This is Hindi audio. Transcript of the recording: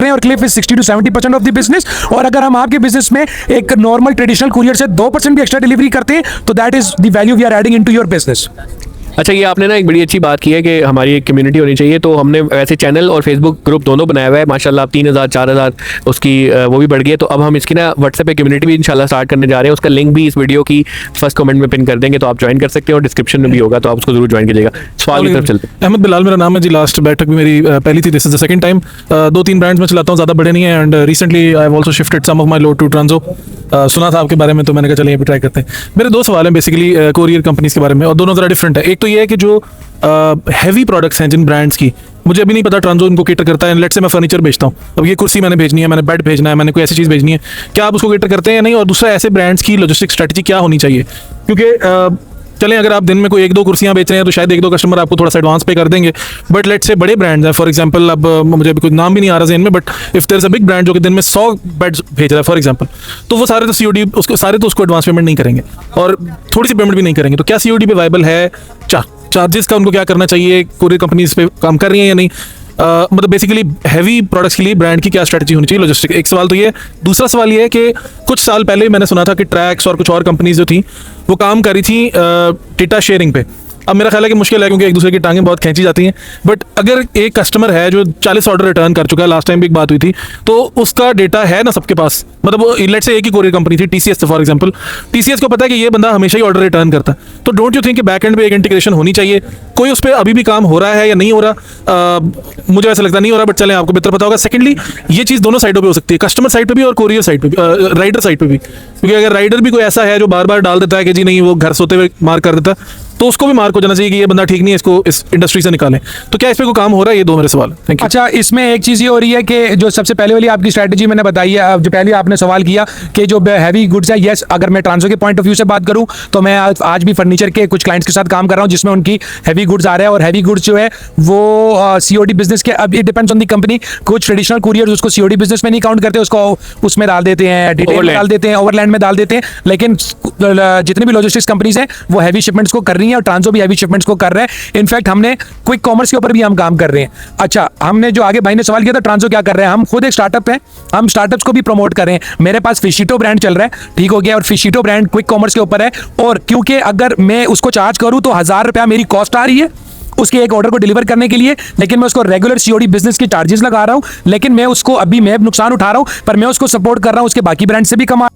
हैं और Cliff is 60 to 70% of the business. और अगर हम आपके बिजनेस में एक नॉर्मल ट्रेडिशनल कुरियर से 2% भी एक्स्ट्रा डिलीवरी करते हैं तो that is the value we are adding into your business. अच्छा, ये आपने ना एक बड़ी अच्छी बात की है कि हमारी एक कम्युनिटी होनी चाहिए, तो हमने वैसे चैनल और फेसबुक ग्रुप दोनों बनाया हुआ है माशाल्लाह। 3000 4000 उसकी वो भी बढ़ गई है। तो अब हम इसकी ना व्हाट्सएप पे कम्युनिटी भी इंशाल्लाह स्टार्ट करने जा रहे हैं। उसका लिंक भी इस वीडियो की फर्स्ट कमेंट में पिन कर देंगे, तो आप ज्वाइन कर सकते हैं और डिस्क्रिप्शन में भी होगा, तो आप उसको जरूर ज्वाइन कीजिएगा। सवाल की तरफ चलते हैं। अहमद बिलाल मेरा नाम है जी। लास्ट बैठक भी मेरी पहली थी, this is the second time. 2-3 brands में चलाता हूँ, ज़्यादा बड़े नहीं है। And recently I have also shifted some of my load to ट्रांजो। सुना था आपके बारे में, तो मैंने कहा चलिए ये भी ट्राई करते हैं। मेरे 2 सवाल हैं बेसिकली कोरियर कंपनीज के बारे में, और दोनों ज़रा डिफरेंट है। एक तो ये है कि जो हैवी प्रोडक्ट्स हैं जिन ब्रांड्स की, मुझे अभी नहीं पता ट्रांजो इनको केटर करता है। लेट्स से मैं फर्नीचर बेचता हूँ, अब ये कुर्सी मैंने भेजनी है, मैंने बेड भेजना है, मैंने कोई ऐसी चीज़ भेजनी है, क्या आप उसको केटर करते हैं या नहीं? और दूसरा, ऐसे ब्रांड्स की लॉजिस्टिक स्ट्रेटजी क्या होनी चाहिए? क्योंकि चलें अगर आप दिन में कोई 1-2 कुर्सियाँ बेच रहे हैं तो शायद 1-2 कस्टमर आपको थोड़ा सा एडवांस पे कर देंगे। बट लेट्स से बड़े ब्रांड्स हैं, फॉर एग्जांपल, अब मुझे अभी कोई नाम भी नहीं आ रहा ज़हन में, but if there is a big brand जो कि दिन में 100 बेड्स भेज रहा है फॉर एग्जांपल, तो वो सारे तो सीओडी उसको एडवांस पेमेंट नहीं करेंगे और थोड़ी सी पेमेंट भी नहीं करेंगे। तो क्या सीओडी पे वाइबल है? चार्जेस का उनको क्या करना चाहिए? कोरियर कंपनीज पे काम कर रही हैं या नहीं? मतलब बेसिकली हैवी प्रोडक्ट्स के लिए ब्रांड की क्या स्ट्रेटजी होनी चाहिए लॉजिस्टिक? एक सवाल तो ये। दूसरा सवाल ये है कि कुछ साल पहले मैंने सुना था कि ट्रैक्स और कुछ और कंपनीज जो थी वो काम कर रही थी डेटा शेयरिंग पे। अब मेरा ख्याल है कि मुश्किल है, क्योंकि एक दूसरे की टांगें बहुत खींची जाती हैं। बट अगर एक कस्टमर है जो 40 ऑर्डर रिटर्न कर चुका है, लास्ट टाइम भी एक बात हुई थी, तो उसका डेटा है ना सबके पास। मतलब लेट्स से एक ही कोरियर कंपनी थी, TCS फॉर एग्जांपल, TCS को पता है कि ये बंदा हमेशा ही ऑर्डर रिटर्न करता है, तो डोंट यू थिंक कि बैक एंड पे एक इंटीग्रेशन होनी चाहिए? कोई उस पर अभी भी काम हो रहा है या नहीं हो रहा? मुझे ऐसा लगता नहीं हो रहा, बट चलें, आपको बेहतर पता होगा। सेकेंडली, ये चीज़ दोनों साइडों पर हो सकती है, कस्टमर साइड पर भी और कोरियर साइड पर भी, राइडर साइड पर भी। क्योंकि अगर राइडर भी कोई ऐसा है जो बार बार डाल देता है कि जी नहीं, वो घर सोते हुए मार कर देता है, तो उसको भी मार्क हो जाना चाहिए कि ये बंदा ठीक नहीं है, इसको इस इंडस्ट्री से निकालें। तो क्या इस पे कोई काम हो रहा है? ये 2 मेरे सवाल। Thank you. अच्छा, इसमें एक चीज़ ये हो रही है कि जो सबसे पहले वाली आपकी स्ट्रैटेजी मैंने बताई है, जो पहले आपने सवाल किया कि जो हैवी गुड्स है, यस, अगर मैं ट्रांसो के पॉइंट ऑफ व्यू से बात करूं तो मैं आज भी फर्नीचर के कुछ क्लाइंट्स के साथ काम कर रहा हूं जिसमें उनकी हैवी गुड्स आ रहे हैं। और हैवी गुड्स जो है वो सीओडी बिजनेस के, अब it depends on the company. कुछ ट्रेडिशनल कुरियर उसको सीओडी बिजनेस में नहीं काउंट करते, उसको उसमें डाल देते हैं, डिटेल में डाल देते हैं, ओवरलैंड में डाल देते हैं। लेकिन जितनी भी लॉजिस्टिक्स कंपनीज हैं वो हैवी शिपमेंट्स को कर रही हैं और ट्रांसो भी हैवी शिपमेंट्स को कर रहे हैं। इनफैक्ट हमने क्विक कॉमर्स के ऊपर भी हम काम कर रहे हैं। अच्छा, हमने जो आगे भाई ने सवाल किया था ट्रांसो क्या कर रहे हैं, हम खुद एक स्टार्टअप है, हम स्टार्टअप्स को भी प्रमोट कर रहे हैं। मेरे पास फिशिटो ब्रांड चल रहा है, ठीक हो गया, और फिशिटो ब्रांड क्विक कॉमर्स के ऊपर है। और क्योंकि अगर मैं उसको चार्ज करूं तो 1000 रुपया मेरी कॉस्ट आ रही है उसके एक ऑर्डर को डिलीवर करने के लिए, लेकिन मैं उसको रेगुलर सीओडी बिजनेस के चार्जेस लगा रहा हूं। लेकिन मैं उसको अभी मैं नुकसान उठा रहा हूं, पर मैं उसको सपोर्ट कर रहा हूं उसके बाकी ब्रांड से भी कमा।